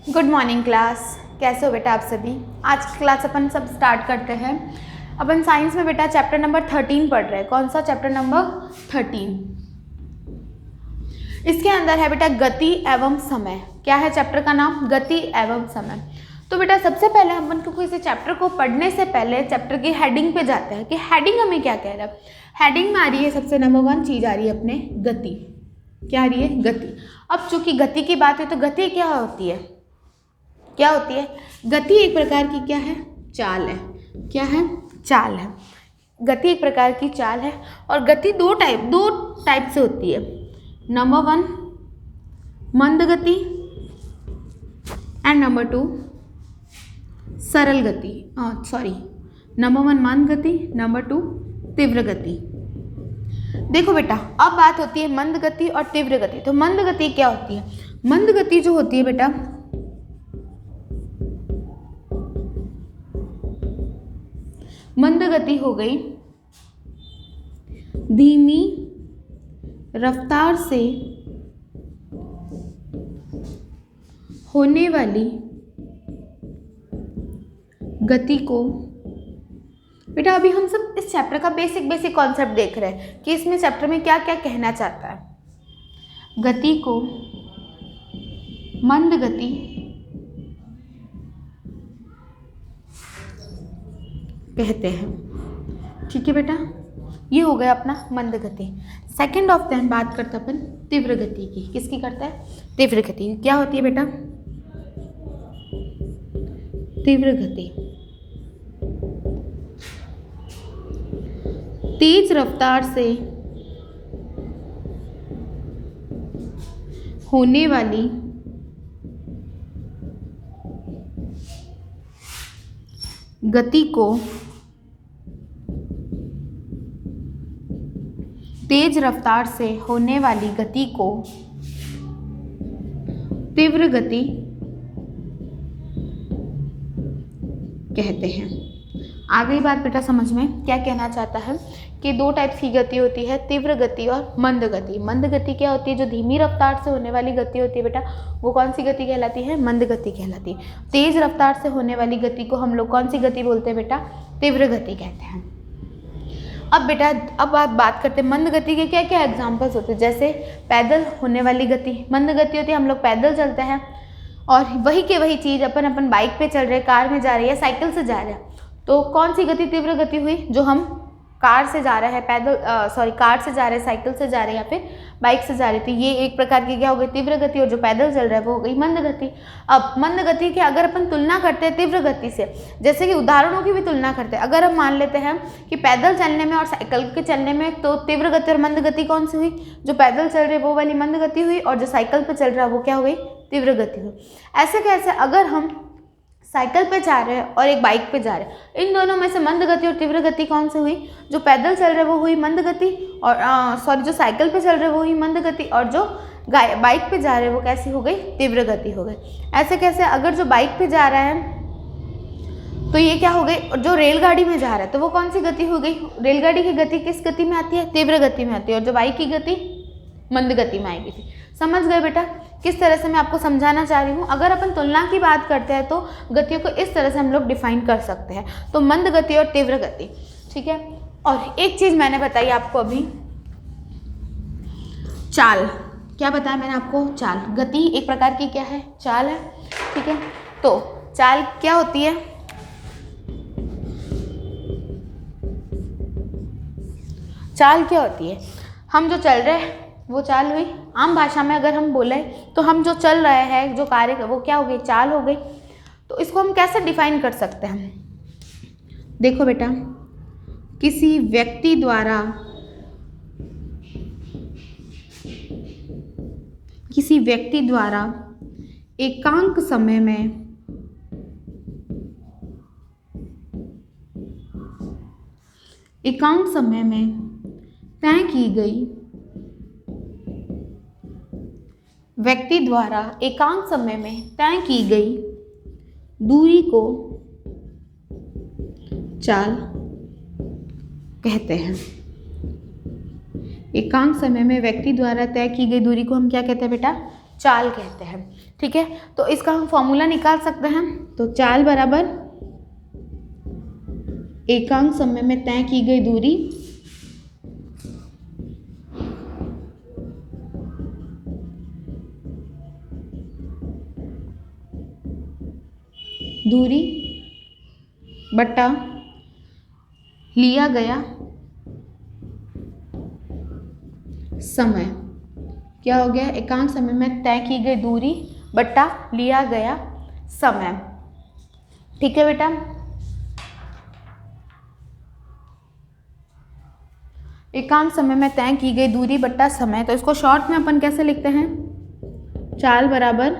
Good morning class. कैसे हो बेटा आप सभी। आज की क्लास अपन सब स्टार्ट करते हैं। अपन साइंस में बेटा चैप्टर नंबर 13 पढ़ रहे हैं। कौन सा चैप्टर नंबर 13? इसके अंदर है बेटा गति एवं समय। क्या है चैप्टर का नाम? गति एवं समय। तो बेटा सबसे पहले अपन को किसी चैप्टर को पढ़ने से पहले चैप्टर की हेडिंग पे जाते हैं कि हेडिंग हमें क्या कह रहा है। हेडिंग में आ रही है सबसे नंबर 1 चीज आ रही है अपने गति। क्या आ रही है? गति। अब चूंकि गति की बात है तो गति क्या होती है? क्या होती है? गति एक प्रकार की क्या है? चाल है। क्या है? चाल है। गति एक प्रकार की चाल है और गति दो टाइप से होती है। नंबर 1 मंद गति एंड नंबर 2 सरल गति। नंबर 1 मंद गति, नंबर 2 तीव्र गति। देखो बेटा अब बात होती है मंद गति और तीव्र गति। तो मंद गति क्या होती है? मंद गति जो होती है बेटा, मंद गति हो गई धीमी रफ्तार से होने वाली गति को। बेटा अभी हम सब इस चैप्टर का बेसिक कॉन्सेप्ट देख रहे हैं कि इसमें चैप्टर में क्या क्या कहना चाहता है। गति को मंद गति कहते हैं। ठीक है बेटा, ये हो गया अपना मंद गति। सेकेंड ऑफ देन बात करते हैं अपन तीव्र गति की। किसकी करता है? तीव्र गति। क्या होती है बेटा? तीव्र गति तेज रफ्तार से होने वाली गति को तेज रफ्तार से होने वाली गति को तीव्र गति कहते हैं। आ गई बात बेटा समझ में? क्या कहना चाहता है कि दो टाइप की गति होती है, तीव्र गति और मंद गति। मंद गति क्या होती है? जो धीमी रफ्तार से होने वाली गति होती है बेटा, वो कौन सी गति कहलाती है? मंद गति कहलाती है। तेज रफ्तार से होने वाली गति को हम लोग कौन सी गति बोलते हैं बेटा? तीव्र गति कहते हैं। अब बेटा अब आप बात करते हैं मंद गति के क्या क्या एग्जाम्पल्स होते हैं। जैसे पैदल होने वाली गति मंद गति होती है, हम लोग पैदल चलते हैं और वही के वही चीज़ अपन बाइक पे चल रहे, कार में जा रहे हैं, साइकिल से जा रहे हैं, तो कौन सी गति तीव्र गति हुई? जो हम कार से जा रहे हैं, कार से जा रहे हैं, साइकिल से जा रहे हैं या फिर बाइक से जा रहे थे, ये एक प्रकार की क्या हो गई? तीव्र गति। और जो पैदल चल रहा है वो हो गई मंद गति। अब मंद गति की अगर अपन तुलना करते हैं तीव्र गति से, जैसे कि उदाहरणों की भी तुलना करते हैं। अगर हम मान लेते हैं कि पैदल चलने में और साइकिल के चलने में, तो तीव्र गति और मंद गति कौन सी हुई? जो पैदल चल रहे वो वाली मंद गति हुई और जो साइकिल पर चल रहा है वो क्या हो गई? तीव्र गति हुई। ऐसे कैसे? अगर हम साइकिल पे जा रहे हैं और एक बाइक पे जा रहे हैं, इन दोनों में से मंद गति और तीव्र गति कौन सी हुई? जो पैदल चल रहे वो हुई मंद गति और जो साइकिल पे चल रहे वो हुई मंद गति और जो बाइक पे जा रहे वो कैसी हो गई? तीव्र गति हो गई। ऐसे कैसे? अगर जो बाइक पे जा रहा है तो ये क्या हो गई? और जो रेलगाड़ी में जा रहा है तो वो कौन सी गति हो गई? रेलगाड़ी की गति किस गति में आती है? तीव्र गति में आती है। और जो बाइक की गति मंद गति में आएगी थी। समझ गए बेटा किस तरह से मैं आपको समझाना चाह रही हूँ? अगर अपन तुलना की बात करते हैं तो गतियों को इस तरह से हम लोग डिफाइन कर सकते हैं। तो मंद गति और तीव्र गति। ठीक है। और एक चीज मैंने बताई आपको अभी, चाल। क्या बताया मैंने आपको? चाल। गति एक प्रकार की क्या है? चाल है। ठीक है। तो चाल क्या होती है? चाल क्या होती है? हम जो चल रहे हैं वो चाल हुई। आम भाषा में अगर हम बोले तो हम जो चल रहे हैं, जो कार्य वो क्या हो गई? चाल हो गई। तो इसको हम कैसे डिफाइन कर सकते हैं? देखो बेटा, किसी व्यक्ति द्वारा एकांक समय में तय की गई व्यक्ति द्वारा एकांक समय में तय की गई दूरी को चाल कहते हैं। एकांक समय में व्यक्ति द्वारा तय की गई दूरी को हम क्या कहते हैं बेटा? चाल कहते हैं। ठीक है, तो इसका हम फॉर्मूला निकाल सकते हैं। तो चाल बराबर एकांक समय में तय की गई दूरी बटा लिया गया समय। क्या हो गया? एकांक समय में तय की गई दूरी बटा लिया गया समय। ठीक है बेटा, एकांक समय में तय की गई दूरी बट्टा समय, तो इसको शॉर्ट में अपन कैसे लिखते हैं? चाल बराबर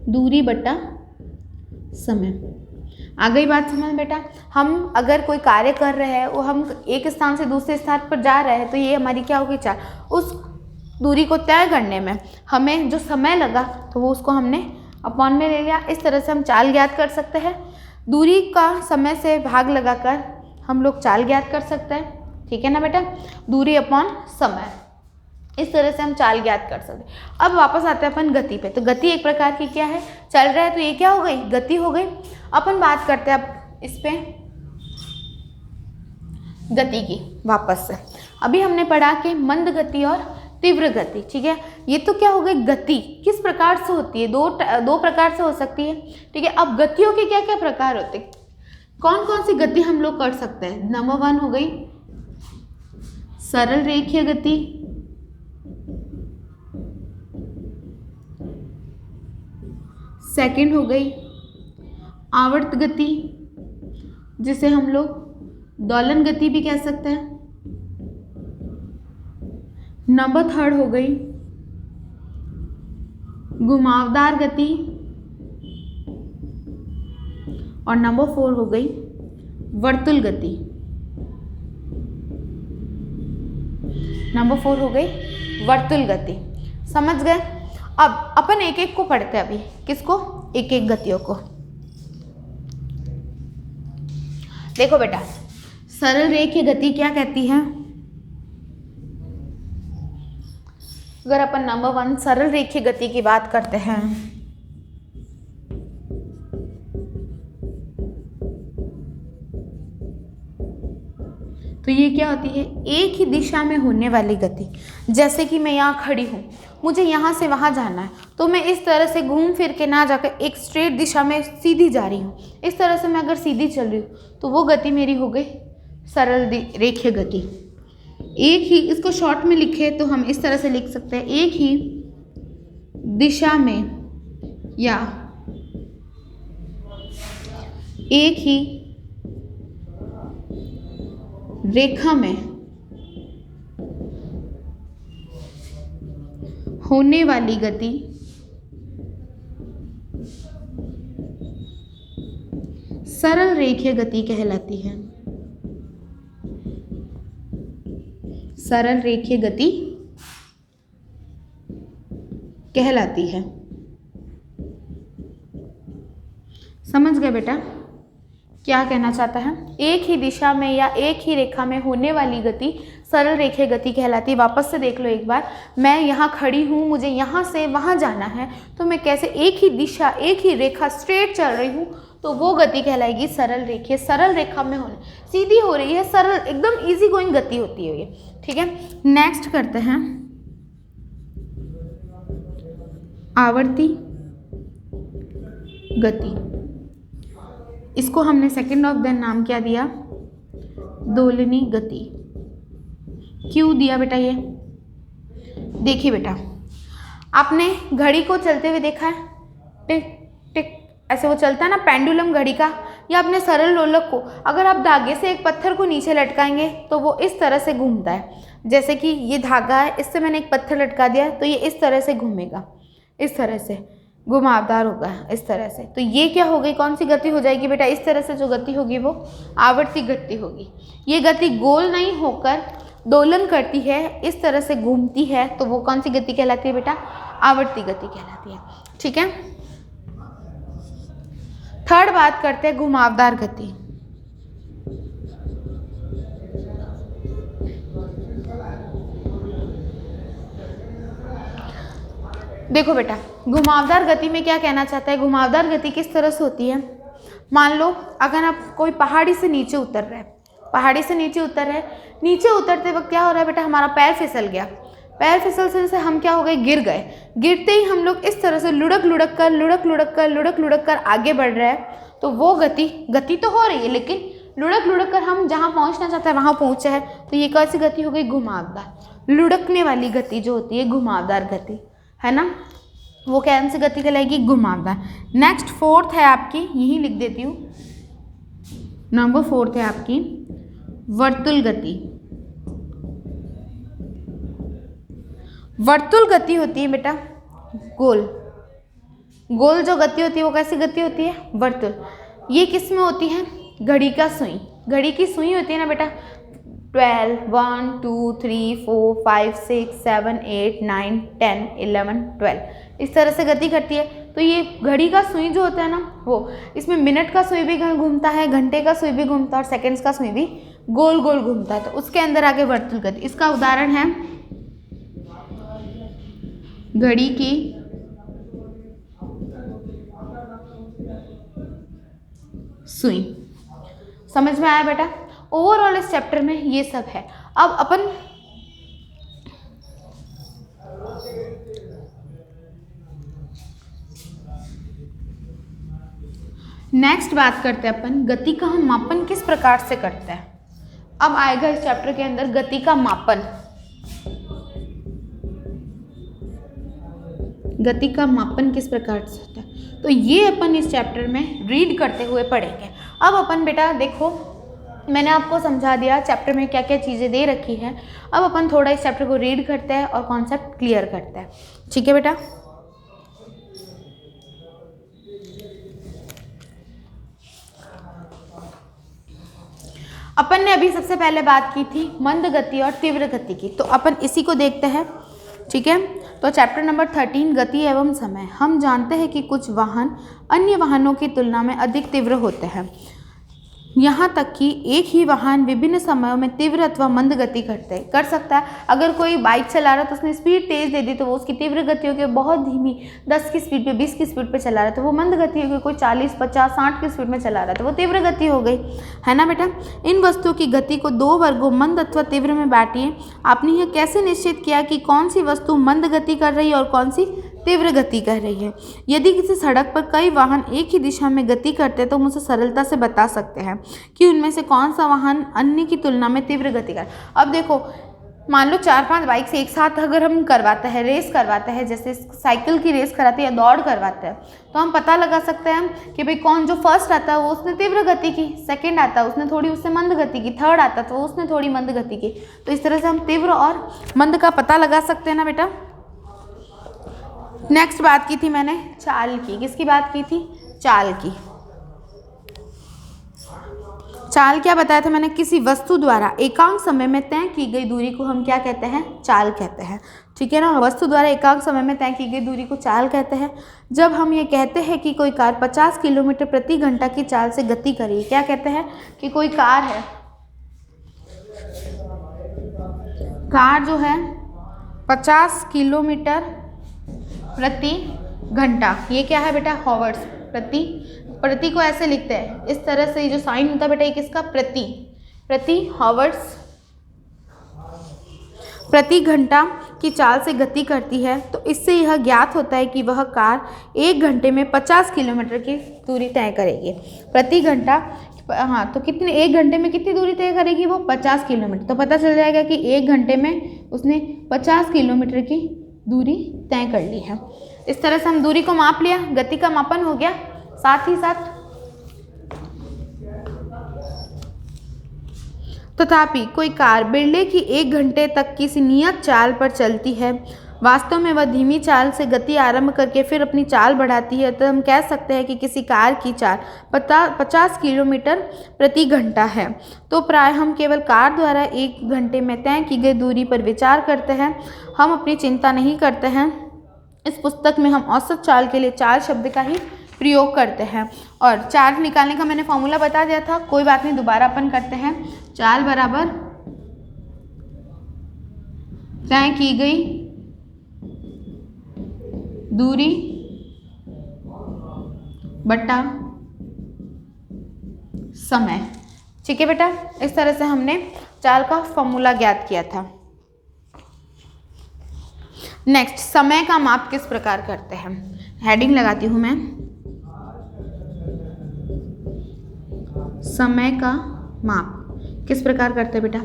दूरी बट्टा समय। आ गई बात समझ बेटा? हम अगर कोई कार्य कर रहे हैं, वो हम एक स्थान से दूसरे स्थान पर जा रहे हैं, तो ये हमारी क्या होगी? चाल। उस दूरी को तय करने में हमें जो समय लगा, तो वो उसको हमने अपॉन में ले लिया। इस तरह से हम चाल ज्ञात कर सकते हैं। दूरी का समय से भाग लगाकर हम लोग चाल ज्ञात कर सकते हैं। ठीक है ना बेटा? दूरी अपॉन समय, इस तरह से हम चाल ज्ञात कर सकते हैं। अब वापस आते हैं अपन गति पे। तो गति एक प्रकार की क्या है? चल रहा है तो ये क्या हो गई? गति हो गई। अपन बात करते हैं अब इस पे गति की वापस से। अभी हमने पढ़ा कि मंद गति और तीव्र गति। ठीक है, ये तो क्या हो गई? गति किस प्रकार से होती है? दो प्रकार से हो सकती है। ठीक है, अब गतियों के क्या क्या प्रकार होते हैं? कौन कौन सी गति हम लोग कर सकते हैं? नंबर 1 हो गई सरल रेखीय गति, सेकंड हो गई आवर्त गति, जिसे हम लोग दोलन गति भी कह सकते हैं। नंबर 3 हो गई घुमावदार गति, और नंबर 4 हो गई वर्तुल गति। नंबर 4 हो गई वर्तुल गति। समझ गए? अब अपन एक एक को पढ़ते हैं अभी। किसको? एक एक गतियों को। देखो बेटा, सरल रेखीय गति क्या कहती है? अगर अपन नंबर 1 सरल रेखीय गति की बात करते हैं, तो ये क्या होती है? एक ही दिशा में होने वाली गति। जैसे कि मैं यहाँ खड़ी हूँ, मुझे यहाँ से वहाँ जाना है, तो मैं इस तरह से घूम फिर के ना जाकर एक स्ट्रेट दिशा में सीधी जा रही हूँ। इस तरह से मैं अगर सीधी चल रही हूँ, तो वो गति मेरी हो गई सरल रेखीय गति। एक ही, इसको शॉर्ट में लिखे तो हम इस तरह से लिख सकते हैं, एक ही दिशा में या एक ही रेखा में होने वाली गति सरल रेखीय गति कहलाती है। सरल रेखीय गति कहलाती है। समझ गए बेटा क्या कहना चाहता है? एक ही दिशा में या एक ही रेखा में होने वाली गति सरल रेखीय गति कहलाती है। वापस से देख लो एक बार। मैं यहाँ खड़ी हूँ, मुझे यहाँ से वहाँ जाना है, तो मैं कैसे एक ही दिशा, एक ही रेखा स्ट्रेट चल रही हूँ, तो वो गति कहलाएगी सरल रेखीय। सरल रेखा में होने, सीधी हो रही है, सरल, एकदम इजी गोइंग गति होती है ये। ठीक है, नेक्स्ट करते हैं आवर्ती गति। इसको हमने सेकंड ऑफ देन नाम क्या दिया? दोलनी गति। क्यों दिया बेटा ये? देखिए बेटा, आपने घड़ी को चलते हुए देखा है? टिक टिक ऐसे वो चलता है ना, पेंडुलम घड़ी का। या अपने सरल लोलक को अगर आप धागे से एक पत्थर को नीचे लटकाएंगे, तो वो इस तरह से घूमता है। जैसे कि ये धागा है, इससे मैंने एक पत्थर लटका दिया, तो ये इस तरह से घूमेगा, इस तरह से घुमावदार होगा, इस तरह से। तो ये क्या हो गई? कौन सी गति हो जाएगी बेटा? इस तरह से जो गति होगी वो आवर्ती गति होगी। ये गति गोल नहीं होकर दोलन करती है, इस तरह से घूमती है, तो वो कौन सी गति कहलाती है बेटा? आवर्ती गति कहलाती है। ठीक है, थर्ड बात करते हैं घुमावदार गति। देखो बेटा, घुमावदार गति में क्या कहना चाहता है, घुमावदार गति किस तरह से होती है। मान लो अगर आप कोई पहाड़ी से नीचे उतर रहे हैं, पहाड़ी से नीचे उतर रहे हैं, नीचे उतरते वक्त क्या हो रहा है बेटा, हमारा पैर फिसल गया, पैर फिसल से हम क्या हो गए, गिर गए। गिरते ही हम लोग इस तरह से लुढ़क लुढ़क कर आगे बढ़ रहे हैं, तो वो गति तो हो रही है, लेकिन लुढ़क कर हम जहाँ पहुँचना चाहते हैं वहाँ पहुँचे हैं, तो ये कैसी गति हो गई, घुमावदार। लुढ़कने वाली गति जो होती है घुमावदार गति, है ना, वो कौन सी गति कहलाएगी, घुमावदार। नेक्स्ट फोर्थ है आपकी, यही लिख देती हूँ, नंबर 4 है आपकी वर्तुल गति। वर्तुल गति होती है बेटा गोल, गोल जो गति होती है वो कैसी गति होती है, वर्तुल। ये किस में होती है, घड़ी का सुई, घड़ी की सुई होती है ना बेटा, 12, 1, 2, 3, 4, 5, 6, 7, 8, 9, 10, 11, 12 इस तरह से गति करती है। तो ये घड़ी का सुई जो होता है ना, वो इसमें मिनट का सुई भी घूमता है, घंटे का सुई भी घूमता है और सेकंड्स का सुई भी गोल गोल घूमता है, तो उसके अंदर आगे वर्तुल गति। इसका उदाहरण है घड़ी की सुई। समझ में आया बेटा, ओवरऑल इस चैप्टर में ये सब है। अब अपन नेक्स्ट बात करते हैं अपन गति का हम मापन किस प्रकार से करते हैं। अब आएगा इस चैप्टर के अंदर गति का मापन, गति का मापन किस प्रकार से होता है, तो ये अपन इस चैप्टर में रीड करते हुए पढ़ेंगे। अब अपन बेटा देखो, मैंने आपको समझा दिया चैप्टर में क्या क्या चीज़ें दे रखी हैं। अब अपन थोड़ा इस चैप्टर को रीड करते हैं और कॉन्सेप्ट क्लियर करते हैं, ठीक है बेटा। अपन ने अभी सबसे पहले बात की थी मंद गति और तीव्र गति की, तो अपन इसी को देखते हैं, ठीक है। तो चैप्टर नंबर 13 गति एवं समय। हम जानते हैं कि कुछ वाहन अन्य वाहनों की तुलना में अधिक तीव्र होते हैं, यहाँ तक कि एक ही वाहन विभिन्न समयों में तीव्र अथवा मंद गति कर सकता है। अगर कोई बाइक चला रहा है तो उसने स्पीड तेज़ दे दी तो वो उसकी तीव्र गति होगी, बहुत धीमी 10 की स्पीड पे 20 की स्पीड पे चला रहा है तो वो मंद गति होगी। कोई 40 50 60 की स्पीड में चला रहा है तो वो तीव्र गति हो गई, है ना बेटा। इन वस्तुओं की गति को 2 वर्गों मंद अथवा तीव्र में बांटिए। आपने यह कैसे निश्चित किया कि कौन सी वस्तु मंद गति कर रही है और कौन सी तीव्र गति कर रही है। यदि किसी सड़क पर कई वाहन एक ही दिशा में गति करते हैं तो हम उसे सरलता से बता सकते हैं कि उनमें से कौन सा वाहन अन्य की तुलना में तीव्र गति कर। अब देखो, मान लो 4-5 बाइक से एक साथ अगर हम करवाते हैं, रेस करवाते हैं, जैसे साइकिल की रेस कराते हैं या दौड़ करवाते हैं, तो हम पता लगा सकते हैं कि भाई कौन जो फर्स्ट आता है वो उसने तीव्र गति की, सेकंड आता है उसने थोड़ी उससे मंद गति की, थर्ड आता है तो उसने थोड़ी मंद गति की। तो इस तरह से हम तीव्र और मंद का पता लगा सकते हैं ना बेटा। नेक्स्ट बात की थी मैंने चाल की। किसकी बात की थी? चाल की। चाल क्या बताया था मैंने? किसी वस्तु द्वारा एकांक समय में तय की गई दूरी को हम क्या कहते हैं? चाल कहते हैं, ठीक है ना। वस्तु द्वारा एकांक समय में तय की गई दूरी को चाल कहते हैं। जब हम ये कहते हैं कि कोई कार 50 किलोमीटर प्रति घंटा की चाल से गति कर रही है, क्या कहते हैं कि कोई कार है, कार जो है 50 किलोमीटर प्रति घंटा, ये क्या है बेटा? हॉवर्स। प्रति को ऐसे लिखते हैं इस तरह से, जो साइन होता है बेटा ये किसका? प्रति हॉवर्स प्रति घंटा की चाल से गति करती है। तो इससे यह ज्ञात होता है कि वह कार 1 घंटे में 50 किलोमीटर की दूरी तय करेगी प्रति घंटा। हाँ, तो कितने 1 घंटे में कितनी दूरी तय करेगी वो? 50 किलोमीटर। तो पता चल जाएगा कि 1 घंटे में उसने 50 किलोमीटर की दूरी तय कर ली है। इस तरह से हम दूरी को माप लिया, गति का मापन हो गया। साथ ही साथ तथापि कोई कार बिरले की 1 घंटे तक किसी नियत चाल पर चलती है, वास्तव में वह धीमी चाल से गति आरंभ करके फिर अपनी चाल बढ़ाती है, तो हम कह सकते हैं कि किसी कार की चाल 50 किलोमीटर प्रति घंटा है। तो प्राय हम केवल कार द्वारा 1 घंटे में तय की गई दूरी पर विचार करते हैं, हम अपनी चिंता नहीं करते हैं। इस पुस्तक में हम औसत चाल के लिए चाल शब्द का ही प्रयोग करते हैं। और चाल निकालने का मैंने फॉर्मूला बता दिया था, कोई बात नहीं, दोबारा अपन करते हैं। चाल बराबर तय की गई दूरी बटा समय। ठीक है बेटा, इस तरह से हमने चाल का फॉर्मूला ज्ञात किया था। नेक्स्ट, समय का माप किस प्रकार करते हैं। हेडिंग लगाती हूं मैं, समय का माप किस प्रकार करते हैं बेटा,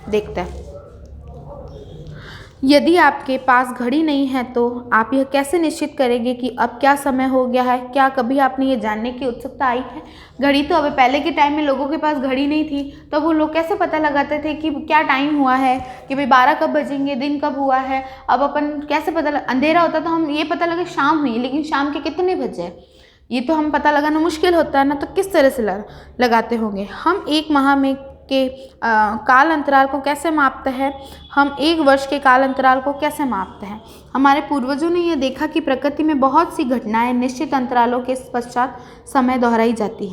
देखते हैं। यदि आपके पास घड़ी नहीं है तो आप यह कैसे निश्चित करेंगे कि अब क्या समय हो गया है। क्या कभी आपने ये जानने की उत्सुकता आई है। घड़ी तो अब पहले के टाइम में लोगों के पास घड़ी नहीं थी, तो वो लोग कैसे पता लगाते थे कि क्या टाइम हुआ है, कि भाई 12 कब बजेंगे, दिन कब हुआ है। अब अपन कैसे पता अंधेरा होता तो हम ये पता लगे शाम हुई, लेकिन शाम के कितने बजे ये तो हम पता लगाना मुश्किल होता है ना। तो किस तरह से लगाते होंगे। हम एक माह में के काल अंतराल को कैसे मापते हैं, हम एक वर्ष के काल अंतराल को कैसे मापते हैं। हमारे पूर्वजों ने यह देखा कि प्रकृति में बहुत सी घटनाएं निश्चित अंतरालों के पश्चात स्वयं दोहराई जाती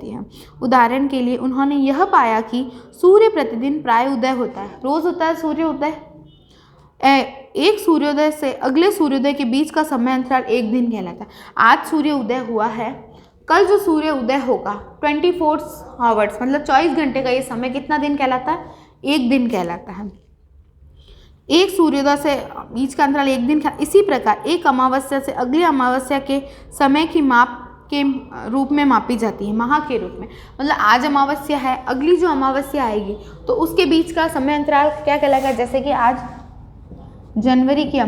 हैं। उदाहरण के लिए उन्होंने यह पाया कि सूर्य प्रतिदिन प्राय उदय होता है, रोज होता है सूर्य उदय। एक सूर्योदय से अगले सूर्योदय के बीच का समय अंतराल एक दिन कहलाता है। आज सूर्य उदय हुआ है, कल जो सूर्य उदय होगा 24 आवर्स मतलब 24 घंटे का ये समय कितना दिन कहलाता है, एक दिन कहलाता है। एक सूर्योदय से बीच का अंतराल एक दिन। इसी प्रकार एक अमावस्या से अगली अमावस्या के समय की माप के रूप में मापी जाती है, माह के रूप में। मतलब आज अमावस्या है, अगली जो अमावस्या आएगी तो उसके बीच का समय अंतराल क्या कहलाएगा। जैसे कि आज जनवरी की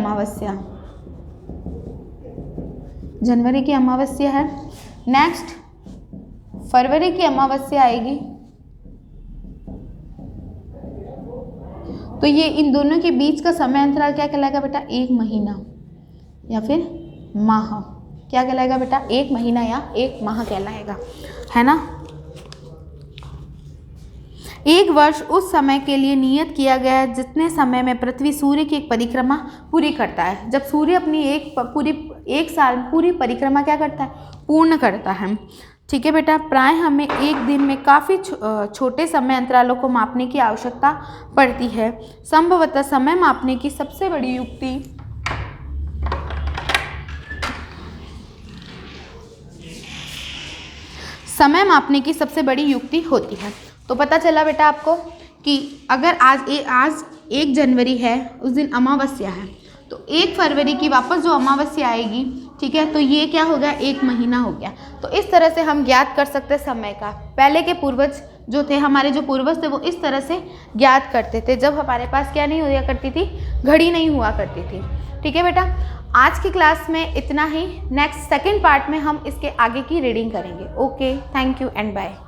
अमावस्या है, नेक्स्ट फरवरी की अमावस्या आएगी, तो ये इन दोनों के बीच का समय अंतराल क्या कहलाएगा बेटा, एक महीना या फिर माह। क्या कहलाएगा बेटा, एक महीना या एक माह कहलाएगा, है ना। एक वर्ष उस समय के लिए नियत किया गया है जितने समय में पृथ्वी सूर्य की एक परिक्रमा पूरी करता है। जब सूर्य अपनी एक साल पूरी परिक्रमा क्या करता है, पूर्ण करता है। ठीक है बेटा, प्राय हमें एक दिन में काफ़ी छोटे समय अंतरालों को मापने की आवश्यकता पड़ती है। संभवतः समय मापने की सबसे बड़ी युक्ति होती है। तो पता चला बेटा आपको कि अगर आज 1 जनवरी है, उस दिन अमावस्या है, तो 1 फरवरी की वापस जो अमावस्या आएगी, ठीक है, तो ये क्या हो गया, एक महीना हो गया। तो इस तरह से हम ज्ञात कर सकते हैं समय का। पहले के पूर्वज जो थे, हमारे जो पूर्वज थे, वो इस तरह से ज्ञात करते थे जब हमारे पास क्या नहीं हुआ करती थी, घड़ी नहीं हुआ करती थी। ठीक है बेटा, आज की क्लास में इतना ही। नेक्स्ट सेकंड पार्ट में हम इसके आगे की रीडिंग करेंगे। Okay, thank you and bye.